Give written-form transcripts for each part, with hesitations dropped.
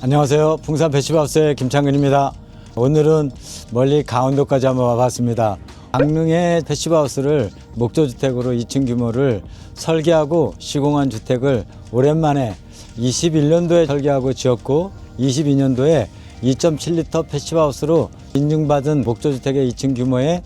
안녕하세요. 풍산 패시브하우스의 김창근입니다. 오늘은 멀리 강원도까지 한번 와봤습니다. 강릉의 패시브하우스를 목조주택으로 2층 규모를 설계하고 시공한 주택을 오랜만에 21년도에 설계하고 지었고 22년도에 2.7리터 패시브하우스로 인증받은 목조주택의 2층 규모의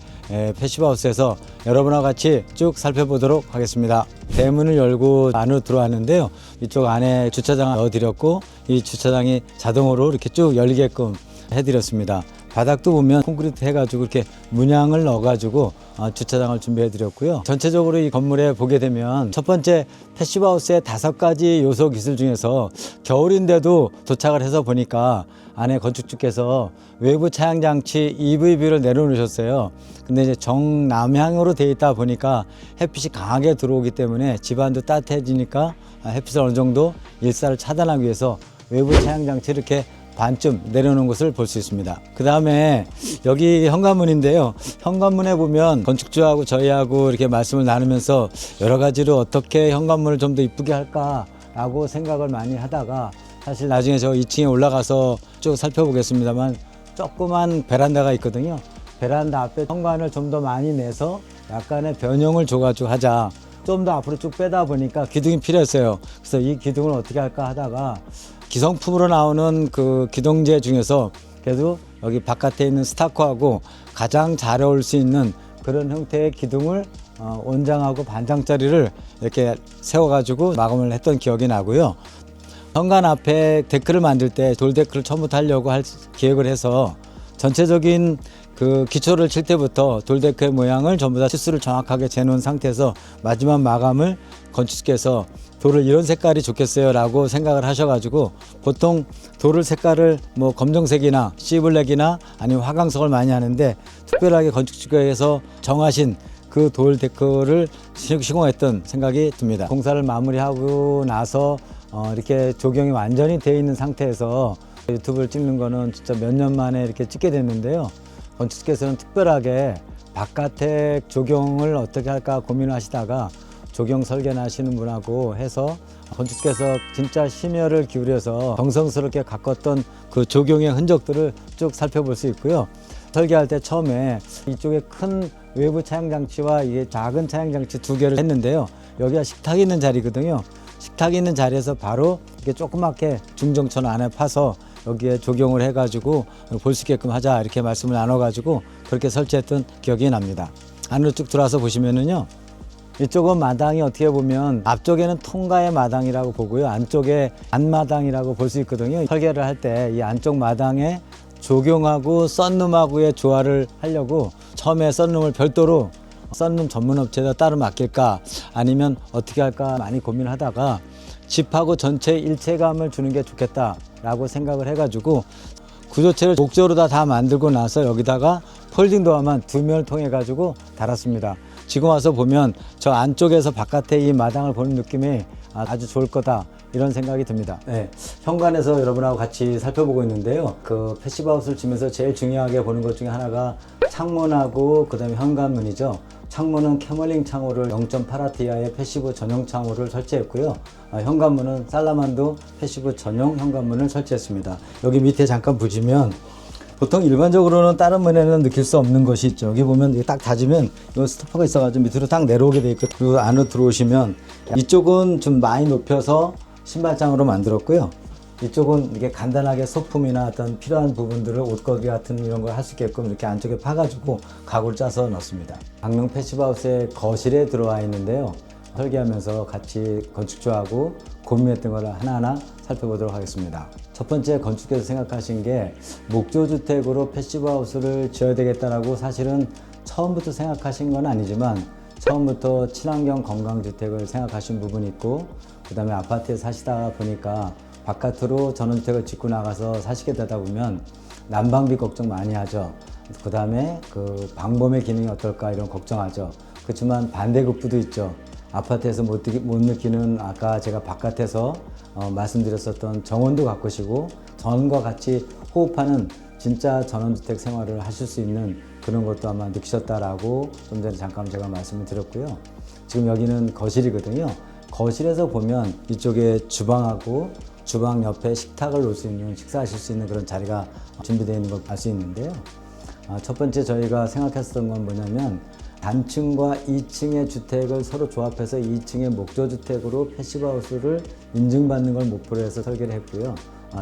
패시브하우스에서 여러분과 같이 쭉 살펴보도록 하겠습니다. 대문을 열고 안으로 들어왔는데요. 이쪽 안에 주차장을 넣어드렸고 이 주차장이 자동으로 이렇게 쭉 열리게끔 해드렸습니다. 바닥도 보면 콘크리트 해가지고 이렇게 문양을 넣어가지고 주차장을 준비해드렸고요. 전체적으로 이 건물에 보게 되면 첫 번째 패시브하우스의 5가지 요소 기술 중에서 겨울인데도 도착을 해서 보니까 안에 건축주께서 외부 차양장치 EV뷰를 내려놓으셨어요. 근데 이제 정남향으로 되어 있다 보니까 햇빛이 강하게 들어오기 때문에 집안도 따뜻해지니까 햇빛을 어느 정도 일사를 차단하기 위해서 외부 차양장치 이렇게 반쯤 내려놓은 것을 볼 수 있습니다. 그 다음에 여기 현관문인데요. 현관문에 보면 건축주하고 저희하고 이렇게 말씀을 나누면서 여러 가지로 어떻게 현관문을 좀 더 이쁘게 할까라고 생각을 많이 하다가 사실 나중에 저 2층에 올라가서 쭉 살펴보겠습니다만 조그만 베란다가 있거든요. 베란다 앞에 현관을 좀 더 많이 내서 약간의 변형을 줘가지고 하자. 좀 더 앞으로 쭉 빼다 보니까 기둥이 필요했어요. 그래서 이 기둥을 어떻게 할까 하다가 기성품으로 나오는 그 기둥재 중에서 그래도 여기 바깥에 있는 스타코하고 가장 잘 어울릴 수 있는 그런 형태의 기둥을 원장하고 반장짜리를 이렇게 세워가지고 마감을 했던 기억이 나고요. 현관 앞에 데크를 만들 때 돌데크를 처음부터 하려고 계획을 해서 전체적인 그 기초를 칠 때부터 돌데크의 모양을 전부 다 치수를 정확하게 재놓은 상태에서 마지막 마감을 건축주께서 돌을 이런 색깔이 좋겠어요 라고 생각을 하셔가지고 보통 돌을 색깔을 뭐 검정색이나 시블랙이나 아니면 화강석을 많이 하는데 특별하게 건축주께서 정하신 그 돌 데크를 시공했던 생각이 듭니다. 공사를 마무리하고 나서 이렇게 조경이 완전히 되어 있는 상태에서 유튜브를 찍는 거는 진짜 몇 년 만에 이렇게 찍게 됐는데요. 건축주께서는 특별하게 바깥에 조경을 어떻게 할까 고민을 하시다가 조경 설계나 하시는 분하고 해서 건축주께서 진짜 심혈을 기울여서 정성스럽게 가꿨던 그 조경의 흔적들을 쭉 살펴볼 수 있고요. 설계할 때 처음에 이쪽에 큰 외부 차양장치와 이게 작은 차양장치 2개를 했는데요. 여기가 식탁이 있는 자리거든요. 식탁이 있는 자리에서 바로 이렇게 조그맣게 중정천 안에 파서 여기에 조경을 해가지고 볼 수 있게끔 하자 이렇게 말씀을 나눠가지고 그렇게 설치했던 기억이 납니다. 안으로 쭉 들어와서 보시면은요. 이쪽은 마당이 어떻게 보면 앞쪽에는 통가의 마당이라고 보고요. 안쪽에 안마당이라고 볼 수 있거든요. 설계를 할 때 이 안쪽 마당에 조경하고 썬룸하고의 조화를 하려고 처음에 썬룸을 별도로 썬룸 전문 업체에다 따로 맡길까 아니면 어떻게 할까 많이 고민을 하다가 집하고 전체 일체감을 주는 게 좋겠다라고 생각을 해가지고 구조체를 목조로 다 만들고 나서 여기다가 폴딩 도어만 2면을 통해 가지고 달았습니다. 지금 와서 보면 저 안쪽에서 바깥에 이 마당을 보는 느낌이 아주 좋을 거다 이런 생각이 듭니다. 네, 현관에서 여러분하고 같이 살펴보고 있는데요. 그 패시브하우스를 지면서 제일 중요하게 보는 것 중에 하나가 창문하고 그 다음에 현관문이죠. 창문은 캐멀링 창호를 0.8W 이하의 패시브 전용 창호를 설치했고요. 현관문은 살라만도 패시브 전용 현관문을 설치했습니다. 여기 밑에 잠깐 보시면 보통 일반적으로는 다른 문에는 느낄 수 없는 것이 있죠. 여기 보면 이게 딱 닫으면 이 스토퍼가 있어가지고 밑으로 딱 내려오게 돼 있고 그리고 안으로 들어오시면 이쪽은 좀 많이 높여서 신발장으로 만들었고요. 이쪽은 이렇게 간단하게 소품이나 어떤 필요한 부분들을 옷걸이 같은 이런 걸 할 수 있게끔 이렇게 안쪽에 파가지고 가구를 짜서 넣습니다. 강릉 패시브하우스의 거실에 들어와 있는데요. 설계하면서 같이 건축주하고 고민했던 걸 하나하나 살펴보도록 하겠습니다. 첫 번째 건축주께서 생각하신 게 목조주택으로 패시브하우스를 지어야 되겠다라고 사실은 처음부터 생각하신 건 아니지만 처음부터 친환경 건강주택을 생각하신 부분이 있고 그 다음에 아파트에 사시다 보니까 바깥으로 전원주택을 짓고 나가서 사시게 되다 보면 난방비 걱정 많이 하죠. 그 다음에 그 방범의 기능이 어떨까 이런 걱정하죠. 그렇지만 반대급부도 있죠. 아파트에서 못 느끼는 아까 제가 바깥에서 말씀드렸었던 정원도 가꾸시고 전원과 같이 호흡하는 진짜 전원주택 생활을 하실 수 있는 그런 것도 아마 느끼셨다라고 좀 전에 잠깐 제가 말씀을 드렸고요. 지금 여기는 거실이거든요. 거실에서 보면 이쪽에 주방하고 주방 옆에 식탁을 놓을 수 있는, 식사하실 수 있는 그런 자리가 준비되어 있는 걸 알 수 있는데요. 첫 번째 저희가 생각했었던 건 뭐냐면, 단층과 2층의 주택을 서로 조합해서 2층의 목조주택으로 패시브하우스를 인증받는 걸 목표로 해서 설계를 했고요.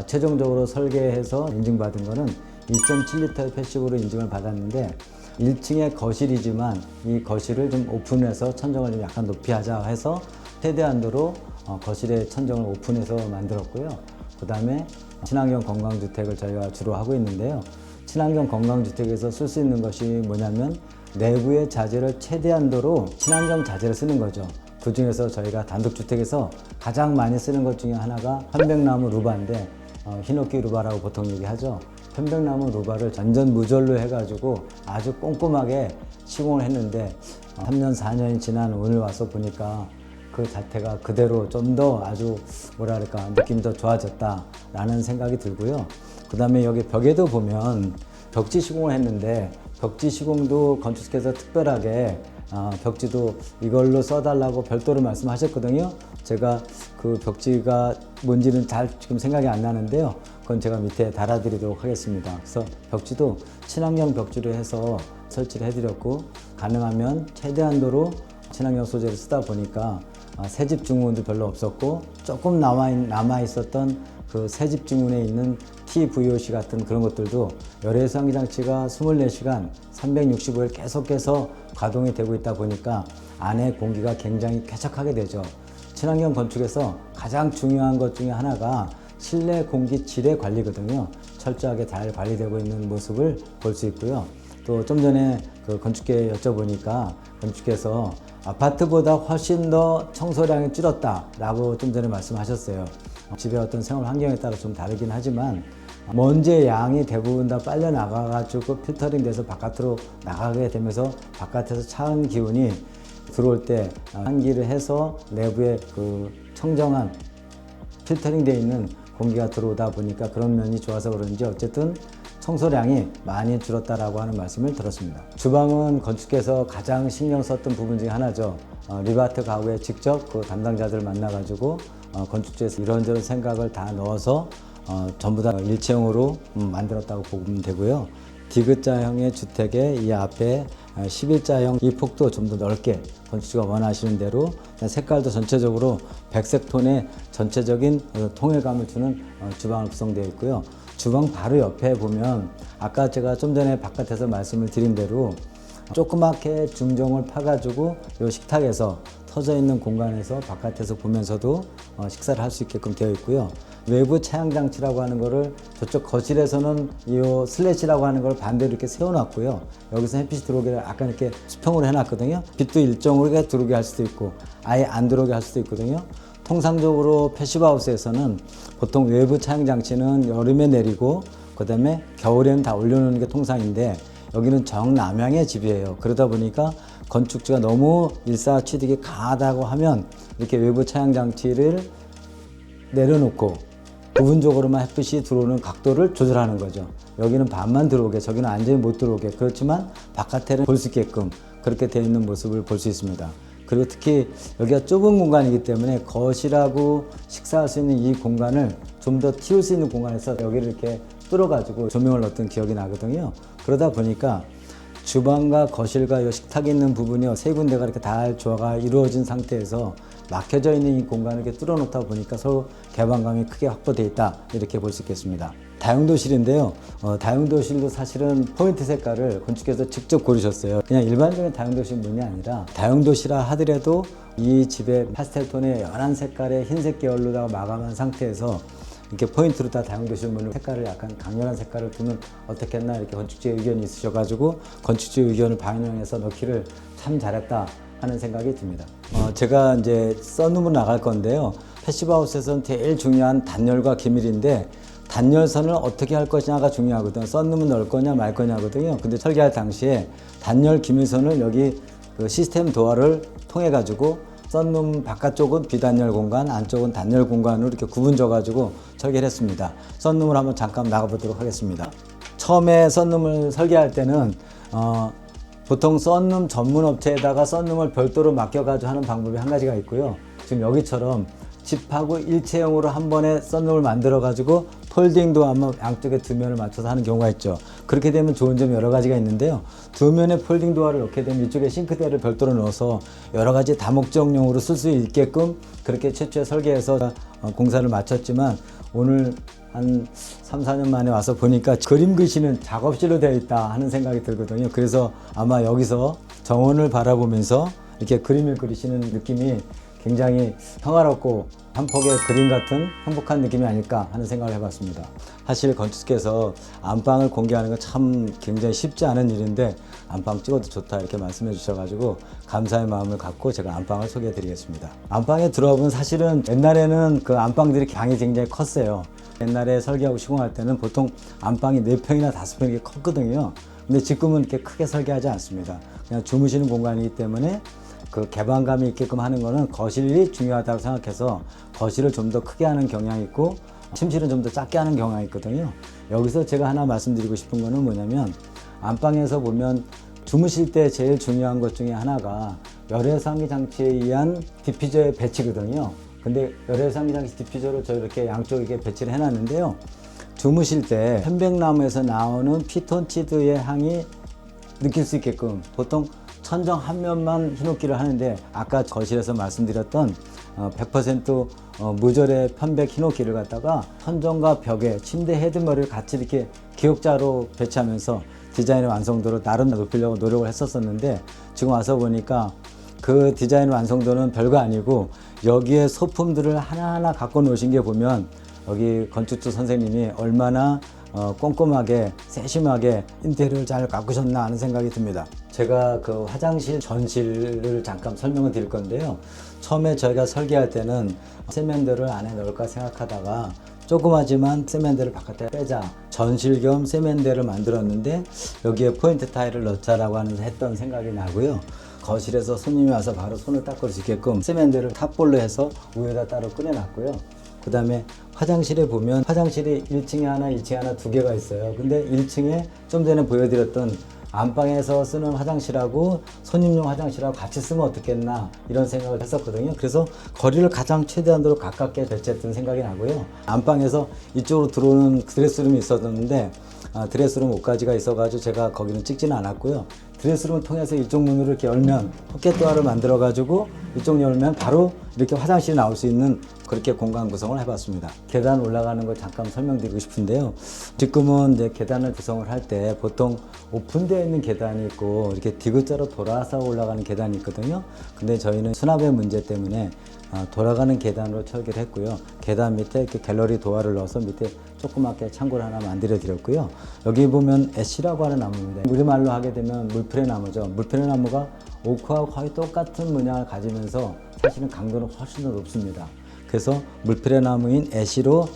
최종적으로 설계해서 인증받은 거는 2.7리터의 패시브로 인증을 받았는데, 1층의 거실이지만 이 거실을 좀 오픈해서 천정을 좀 약간 높이 하자 해서 최대한도로 거실의 천정을 오픈해서 만들었고요. 그 다음에 친환경 건강주택을 저희가 주로 하고 있는데요. 친환경 건강주택에서 쓸 수 있는 것이 뭐냐면, 내부의 자재를 최대한도로 친환경 자재를 쓰는 거죠. 그 중에서 저희가 단독주택에서 가장 많이 쓰는 것 중에 하나가 편백나무 루바인데, 히노키 루바라고 보통 얘기하죠. 편백나무 루바를 완전 무절로 해가지고 아주 꼼꼼하게 시공을 했는데, 3년 4년이 지난 오늘 와서 보니까 그 자태가 그대로 좀 더 아주 뭐랄까 느낌이 더 좋아졌다라는 생각이 들고요. 그 다음에 여기 벽에도 보면 벽지 시공을 했는데, 벽지 시공도 건축사께서 특별하게 벽지도 이걸로 써달라고 별도로 말씀하셨거든요. 제가 그 벽지가 뭔지는 잘 지금 생각이 안 나는데요. 그건 제가 밑에 달아드리도록 하겠습니다. 그래서 벽지도 친환경 벽지로 해서 설치를 해드렸고, 가능하면 최대한도로 친환경 소재를 쓰다 보니까 새집 증후군도 별로 없었고, 조금 남아 있었던 그 새집 증후군에 있는 TVOC 같은 그런 것들도 열외 환기장치가 24시간 365일 계속해서 가동이 되고 있다 보니까 안에 공기가 굉장히 쾌적하게 되죠. 친환경 건축에서 가장 중요한 것 중에 하나가 실내 공기 질의 관리거든요. 철저하게 잘 관리되고 있는 모습을 볼 수 있고요. 또 좀 전에 그 건축계에 여쭤보니까 건축계에서 아파트보다 훨씬 더 청소량이 줄었다라고 좀 전에 말씀하셨어요. 집의 어떤 생활 환경에 따라 좀 다르긴 하지만, 먼지의 양이 대부분 다 빨려 나가가지고 필터링 돼서 바깥으로 나가게 되면서 바깥에서 차은 기운이 들어올 때 환기를 해서 내부에 그 청정한 필터링 되어 있는 공기가 들어오다 보니까 그런 면이 좋아서 그런지 어쨌든 청소량이 많이 줄었다라고 하는 말씀을 들었습니다. 주방은 건축계에서 가장 신경 썼던 부분 중에 하나죠. 리바트 가구에 직접 그 담당자들을 만나가지고 건축주에서 이런저런 생각을 다 넣어서 전부 다 일체형으로 만들었다고 보면 되고요. 디귿자형의 주택에 이 앞에 11자형 이 폭도 좀 더 넓게 건축주가 원하시는 대로, 색깔도 전체적으로 백색 톤의 전체적인 통일감을 주는 주방을 구성되어 있고요. 주방 바로 옆에 보면 아까 제가 좀 전에 바깥에서 말씀을 드린 대로 조그맣게 중정을 파가지고 이 식탁에서 터져 있는 공간에서 바깥에서 보면서도 식사를 할 수 있게끔 되어 있고요. 외부 차양 장치라고 하는 거를 저쪽 거실에서는 이 슬래시라고 하는 걸 반대로 이렇게 세워놨고요. 여기서 햇빛이 들어오게 약간 이렇게 수평으로 해놨거든요. 빛도 일정으로 들어오게 할 수도 있고 아예 안 들어오게 할 수도 있거든요. 통상적으로 패시브하우스에서는 보통 외부 차양 장치는 여름에 내리고 그 다음에 겨울에는 다 올려놓는 게 통상인데, 여기는 정남향의 집이에요. 그러다 보니까 건축주가 너무 일사취득이 강하다고 하면 이렇게 외부 차양 장치를 내려놓고 부분적으로만 햇빛이 들어오는 각도를 조절하는 거죠. 여기는 반만 들어오게, 저기는 완전히 못 들어오게, 그렇지만 바깥에는 볼 수 있게끔 그렇게 되어 있는 모습을 볼 수 있습니다. 그리고 특히 여기가 좁은 공간이기 때문에 거실하고 식사할 수 있는 이 공간을 좀 더 틔울 수 있는 공간에서 여기를 이렇게 뚫어가지고 조명을 넣었던 기억이 나거든요. 그러다 보니까 주방과 거실과 이 식탁에 있는 부분이 세 군데가 이렇게 다 조화가 이루어진 상태에서 막혀져 있는 이 공간을 이렇게 뚫어 놓다 보니까 서로 개방감이 크게 확보되어 있다, 이렇게 볼 수 있겠습니다. 다용도실인데요. 다용도실도 사실은 포인트 색깔을 건축께서 직접 고르셨어요. 그냥 일반적인 다용도실 문이 아니라, 다용도시라 하더라도 이 집의 파스텔 톤의 연한 색깔의 흰색 계열로다가 마감한 상태에서 이렇게 포인트로 다 다용도실 문을 색깔을 약간 강렬한 색깔을 두면 어떻겠나, 이렇게 건축주의 의견이 있으셔가지고 건축주의 의견을 반영해서 넣기를 참 잘했다 하는 생각이 듭니다. 제가 이제 썬룸으로 나갈 건데요. 패시브하우스에서는 제일 중요한 단열과 기밀인데, 단열선을 어떻게 할 것이냐가 중요하거든요. 썬룸은 넣을 거냐 말 거냐거든요. 근데 설계할 당시에 단열 기밀선을 여기 그 시스템 도어를 통해 가지고 썬룸 바깥쪽은 비단열 공간, 안쪽은 단열 공간으로 이렇게 구분져 가지고 설계를 했습니다. 썬룸을 한번 잠깐 나가보도록 하겠습니다. 처음에 썬룸을 설계할 때는 보통 썬룸 전문 업체에다가 썬룸을 별도로 맡겨가지고 하는 방법이 한 가지가 있고요. 지금 여기처럼 집하고 일체형으로 한 번에 썬룸을 만들어 가지고 폴딩도 아마 양쪽에 두 면을 맞춰서 하는 경우가 있죠. 그렇게 되면 좋은 점이 여러 가지가 있는데요. 두 면의 폴딩 도어를 넣게 되면 이쪽에 싱크대를 별도로 넣어서 여러 가지 다목적용으로 쓸 수 있게끔 그렇게 최초에 설계해서 공사를 마쳤지만 오늘 한 3, 4년 만에 와서 보니까 그림 그리시는 작업실로 되어 있다 하는 생각이 들거든요. 그래서 아마 여기서 정원을 바라보면서 이렇게 그림을 그리시는 느낌이 굉장히 평화롭고 한 폭의 그림 같은 행복한 느낌이 아닐까 하는 생각을 해봤습니다. 사실 건축께서 안방을 공개하는 건 참 굉장히 쉽지 않은 일인데 안방 찍어도 좋다 이렇게 말씀해 주셔가지고 감사의 마음을 갖고 제가 안방을 소개해 드리겠습니다. 안방에 들어와 보면 사실은 옛날에는 그 안방들이 방이 굉장히 컸어요. 옛날에 설계하고 시공할 때는 보통 안방이 4평이나 5평 이렇게 컸거든요. 근데 지금은 이렇게 크게 설계하지 않습니다. 그냥 주무시는 공간이기 때문에 그 개방감이 있게끔 하는 거는 거실이 중요하다고 생각해서 거실을 좀 더 크게 하는 경향이 있고 침실은 좀 더 작게 하는 경향이 있거든요. 여기서 제가 하나 말씀드리고 싶은 거는 뭐냐면 안방에서 보면 주무실 때 제일 중요한 것 중에 하나가 열외상기 장치에 의한 디퓨저의 배치거든요. 근데 열외상기 장치 디퓨저를 저 이렇게 양쪽에 배치를 해놨는데요. 주무실 때 편백나무에서 나오는 피톤치드의 향이 느낄 수 있게끔 보통 천정 한 면만 히노키를 하는데 아까 거실에서 말씀드렸던 100% 무절의 편백 히노키를 갖다가 천정과 벽에 침대 헤드머리를 같이 이렇게 기역자로 배치하면서 디자인의 완성도를 나름 높이려고 노력을 했었었는데 지금 와서 보니까 그 디자인 완성도는 별거 아니고 여기에 소품들을 하나하나 갖고 놓으신 게 보면 여기 건축주 선생님이 얼마나 꼼꼼하게 세심하게 인테리어를 잘 가꾸셨나 하는 생각이 듭니다. 제가 그 화장실 전실을 잠깐 설명을 드릴 건데요. 처음에 저희가 설계할 때는 세면대를 안에 넣을까 생각하다가 조그마지만 세면대를 바깥에 빼자 전실 겸 세면대를 만들었는데 여기에 포인트 타일을 넣자라고 했던 생각이 나고요. 거실에서 손님이 와서 바로 손을 닦을 수 있게끔 세면대를 탑볼로 해서 위에다 따로 끓여놨고요. 그 다음에 화장실에 보면 화장실이 1층에 하나, 2층에 하나 두 개가 있어요. 근데 1층에 좀 전에 보여드렸던 안방에서 쓰는 화장실하고 손님용 화장실하고 같이 쓰면 어떻겠나 이런 생각을 했었거든요. 그래서 거리를 가장 최대한으로 가깝게 배치했던 생각이 나고요. 안방에서 이쪽으로 들어오는 드레스룸이 있었는데 드레스룸 옷가지가 있어가지고 제가 거기는 찍지는 않았고요. 드레스룸을 통해서 이쪽 문으로 이렇게 열면 포켓도어를 만들어 가지고 이쪽 열면 바로 이렇게 화장실이 나올 수 있는 그렇게 공간 구성을 해봤습니다. 계단 올라가는 걸 잠깐 설명드리고 싶은데요. 지금은 이제 계단을 구성을 할 때 보통 오픈되어 있는 계단이 있고 이렇게 디귿자로 돌아서 올라가는 계단이 있거든요. 근데 저희는 수납의 문제 때문에 돌아가는 계단으로 설계를 했고요. 계단 밑에 이렇게 갤러리 도어를 넣어서 밑에 조그맣게 창고를 하나 만들어 드렸고요. 여기 보면 애쉬라고 하는 나무입니다. 우리말로 하게 되면 물풀의 나무죠. 물풀의 나무가 오크하고 거의 똑같은 문양을 가지면서 사실은 강도는 훨씬 더 높습니다. 그래서 물풀의 나무인 애쉬로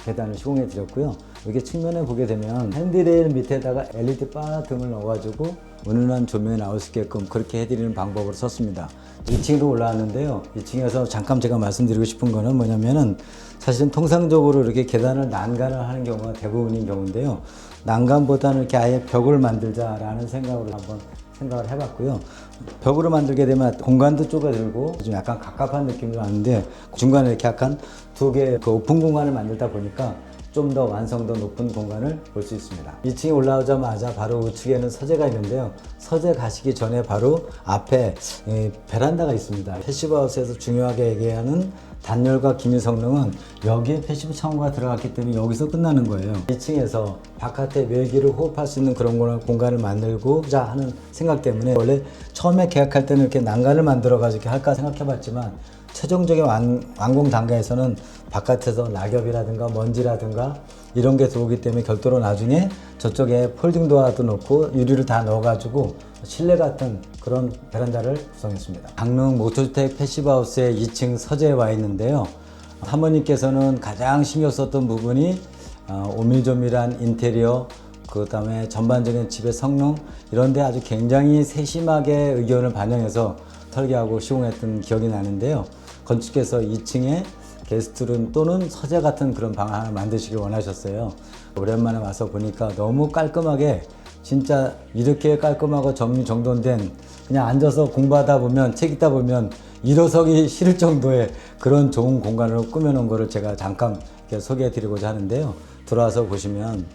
계단을 시공해 드렸고요. 여기 측면에 보게 되면 핸드레일 밑에다가 LED 바 등을 넣어가지고 은은한 조명이 나올 수 있게끔 그렇게 해드리는 방법으로 썼습니다. 2층으로 올라왔는데요. 2층에서 잠깐 제가 말씀드리고 싶은 거는 뭐냐면은 사실은 통상적으로 이렇게 계단을 난간을 하는 경우가 대부분인 경우인데요. 난간보다는 이렇게 아예 벽을 만들자라는 생각으로 한번 생각을 해봤고요. 벽으로 만들게 되면 공간도 좁아들고 좀 약간 갑갑한 느낌이 나는데 중간에 이렇게 약간 두 개의 그 오픈 공간을 만들다 보니까 좀 더 완성도 높은 공간을 볼 수 있습니다. 2층에 올라오자마자 바로 우측에는 서재가 있는데요. 서재 가시기 전에 바로 앞에 베란다가 있습니다. 패시브하우스에서 중요하게 얘기하는 단열과 기밀 성능은 여기에 패시브 창호가 들어갔기 때문에 여기서 끝나는 거예요. 2층에서 바깥의 외기를 호흡할 수 있는 그런 공간을 만들고자 하는 생각 때문에 원래 처음에 계약할 때는 이렇게 난간을 만들어 가지고 할까 생각해 봤지만 최종적인 완공 단계에서는 바깥에서 낙엽이라든가 먼지라든가 이런 게 들어오기 때문에 별도로 나중에 저쪽에 폴딩 도어도 넣고 유리를 다 넣어가지고 실내 같은 그런 베란다를 구성했습니다. 강릉 목조주택 패시브하우스의 2층 서재에 와 있는데요. 사모님께서는 가장 신경 썼던 부분이 오밀조밀한 인테리어, 그 다음에 전반적인 집의 성능 이런 데 아주 굉장히 세심하게 의견을 반영해서 설계하고 시공했던 기억이 나는데요. 건축께서 2층에 게스트룸 또는 서재 같은 그런 방 하나 만드시길 원하셨어요. 오랜만에 와서 보니까 너무 깔끔하게 진짜 이렇게 깔끔하고 정리정돈된 그냥 앉아서 공부하다 보면 책 읽다 보면 일어서기 싫을 정도의 그런 좋은 공간으로 꾸며놓은 거를 제가 잠깐 이렇게 소개해드리고자 하는데요. 들어와서 보시면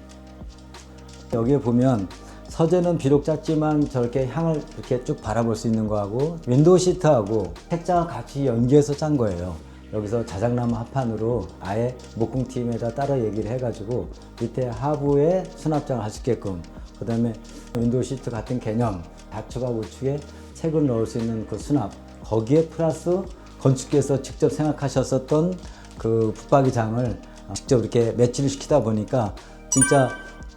여기에 보면 서재는 비록 작지만 저렇게 향을 이렇게 쭉 바라볼 수 있는 거하고 윈도우 시트하고 책장을 같이 연계해서 짠 거예요. 여기서 자작나무 합판으로 아예 목공팀에다 따로 얘기를 해가지고 밑에 하부에 수납장을 할 수 있게끔, 그 다음에 윈도우 시트 같은 개념, 좌측과 우측에 책을 넣을 수 있는 그 수납, 거기에 플러스 건축계에서 직접 생각하셨었던 그 붙박이장을 직접 이렇게 매치를 시키다 보니까 진짜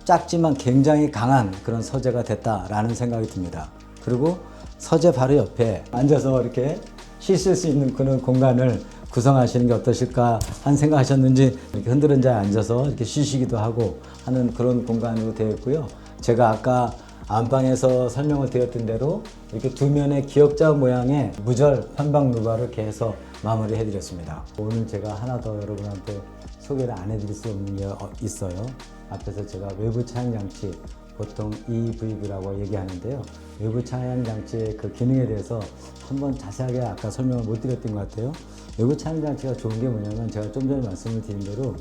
작지만 굉장히 강한 그런 서재가 됐다라는 생각이 듭니다. 그리고 서재 바로 옆에 앉아서 이렇게 쉬실 수 있는 그런 공간을 구성하시는 게 어떠실까 한 생각하셨는지, 이렇게 흔들은 자에 앉아서 이렇게 쉬시기도 하고 하는 그런 공간으로 되어 있고요. 제가 아까 안방에서 설명을 드렸던 대로 이렇게 두 면의 기역자 모양의 무절 편박루바를 이렇게 해서 마무리해 드렸습니다. 오늘 제가 하나 더 여러분한테 소개를 안 해드릴 수 없는 게 있어요. 앞에서 제가 외부 차양 장치, 보통 EVB라고 얘기하는데요. 외부 차양 장치의 그 기능에 대해서 한번 자세하게 아까 설명을 못 드렸던 것 같아요. 외부 차양 장치가 좋은 게 뭐냐면, 제가 좀 전에 말씀을 드린 대로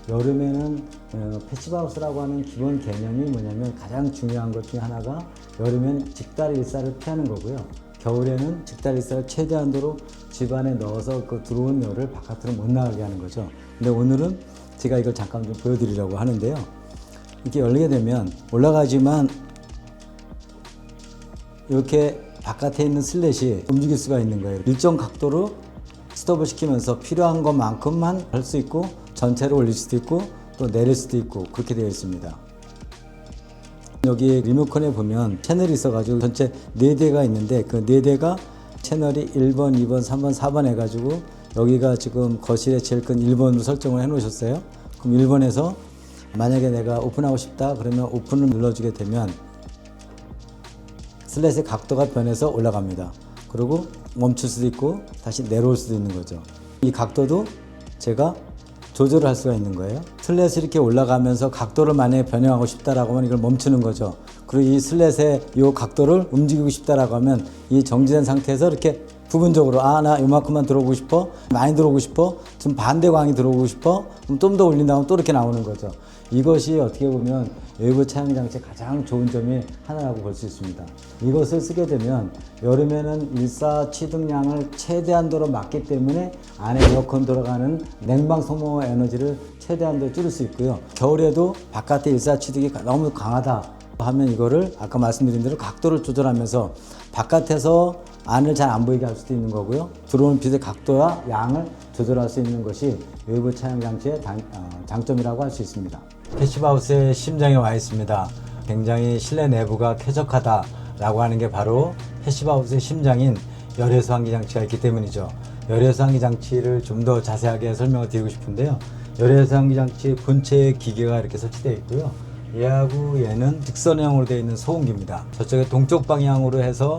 여름에는 패시브하우스라고 하는 기본 개념이 뭐냐면, 가장 중요한 것 중에 하나가 여름엔 직달 일사를 피하는 거고요. 겨울에는 직달 일사를 최대한도로 집 안에 넣어서 그 들어온 열을 바깥으로 못 나가게 하는 거죠. 근데 오늘은 제가 이걸 잠깐 좀 보여드리려고 하는데요. 이렇게 열리게 되면 올라가지만 이렇게 바깥에 있는 슬랫이 움직일 수가 있는 거예요. 일정 각도로 스톱을 시키면서 필요한 것만큼만 할 수 있고, 전체를 올릴 수도 있고 또 내릴 수도 있고, 그렇게 되어 있습니다. 여기 리모컨에 보면 채널이 있어가지고 전체 4대가 있는데, 그 4대가 채널이 1번, 2번, 3번, 4번 해가지고 여기가 지금 거실에 제일 큰 1번으로 설정을 해 놓으셨어요. 그럼 1번에서 만약에 내가 오픈하고 싶다 그러면 오픈을 눌러주게 되면 슬랫의 각도가 변해서 올라갑니다. 그리고 멈출 수도 있고 다시 내려올 수도 있는 거죠. 이 각도도 제가 조절을 할 수가 있는 거예요. 슬랫이 이렇게 올라가면서 각도를 만약에 변형하고 싶다라고 하면 이걸 멈추는 거죠. 그리고 이 슬랫의 이 각도를 움직이고 싶다라고 하면 이 정지된 상태에서 이렇게 부분적으로 나 요만큼만 들어오고 싶어, 많이 들어오고 싶어, 좀 반대광이 들어오고 싶어, 그럼 좀 더 올린 다음 또 이렇게 나오는 거죠. 이것이 어떻게 보면 외부 차양 장치의 가장 좋은 점이 하나라고 볼 수 있습니다. 이것을 쓰게 되면 여름에는 일사 취득량을 최대한도로 막기 때문에 안에 에어컨 들어가는 냉방 소모 에너지를 최대한도로 줄일 수 있고요. 겨울에도 바깥의 일사 취득이 너무 강하다 하면 이거를 아까 말씀드린 대로 각도를 조절하면서 바깥에서 안을 잘 안 보이게 할 수도 있는 거고요. 들어오는 빛의 각도와 양을 조절할 수 있는 것이 외부 차양 장치의 장점이라고 할 수 있습니다. 패시브하우스의 심장에 와 있습니다. 굉장히 실내 내부가 쾌적하다라고 하는 게 바로 패시브하우스의 심장인 열외수 환기 장치가 있기 때문이죠. 열외수 환기 장치를 좀 더 자세하게 설명을 드리고 싶은데요. 열외수 환기 장치 본체의 기계가 이렇게 설치되어 있고요. 얘하고 얘는 직선형으로 되어 있는 소음기입니다. 저쪽에 동쪽 방향으로 해서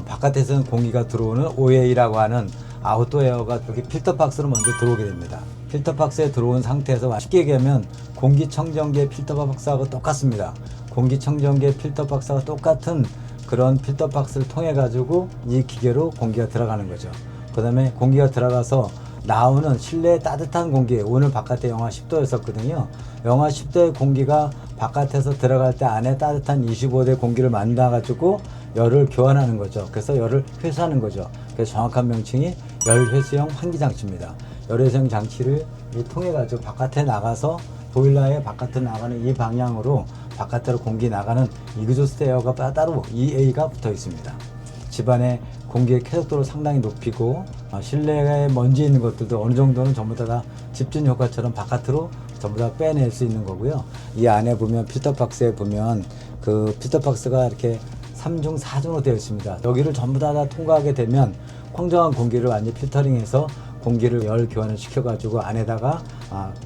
바깥에서는 공기가 들어오는 OA라고 하는 아웃도어 에어가 여기 필터 박스로 먼저 들어오게 됩니다. 필터 박스에 들어온 상태에서 쉽게 얘기하면 공기청정기의 필터 박스하고 똑같습니다. 공기청정기의 필터 박스와 똑같은 그런 필터 박스를 통해 가지고 이 기계로 공기가 들어가는 거죠. 그 다음에 공기가 들어가서 나오는 실내 따뜻한 공기, 오늘 바깥에 영하 10도였었거든요. 영하 10도의 공기가 바깥에서 들어갈 때 안에 따뜻한 25도의 공기를 만나 가지고 열을 교환하는 거죠. 그래서 열을 회수하는 거죠. 그래서 정확한 명칭이 열회수형 환기장치입니다. 열회수형 장치를 통해 가지고 바깥에 나가서 보일러의 바깥으로 나가는 이 방향으로 바깥으로 공기 나가는 이그조스트 에어가 따로 EA가 붙어 있습니다. 집안의 공기의 쾌적도를 상당히 높이고 실내에 먼지 있는 것들도 어느 정도는 전부 다 집중 효과처럼 바깥으로 전부 다 빼낼 수 있는 거고요. 이 안에 보면 필터 박스에 보면 그 필터 박스가 이렇게 3중 4중으로 되어 있습니다. 여기를 전부 다 통과하게 되면 공정한 공기를 완전히 필터링해서 공기를 열 교환을 시켜가지고 안에다가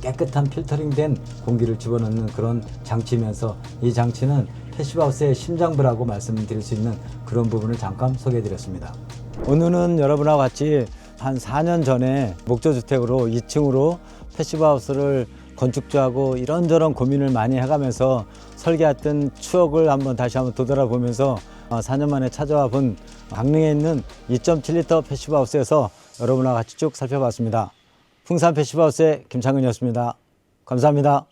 깨끗한 필터링된 공기를 집어넣는 그런 장치면서 이 장치는 패시브하우스의 심장부라고 말씀드릴 수 있는 그런 부분을 잠깐 소개해드렸습니다. 오늘은 여러분하고 같이 한 4년 전에 목조주택으로 2층으로 패시브하우스를 건축주하고 이런저런 고민을 많이 해가면서 설계했던 추억을 다시 한번 되돌아보면서 4년 만에 찾아와 본 강릉에 있는 2.7리터 패시브하우스에서 여러분과 같이 쭉 살펴봤습니다. 풍산 패시브하우스의 김창근이었습니다. 감사합니다.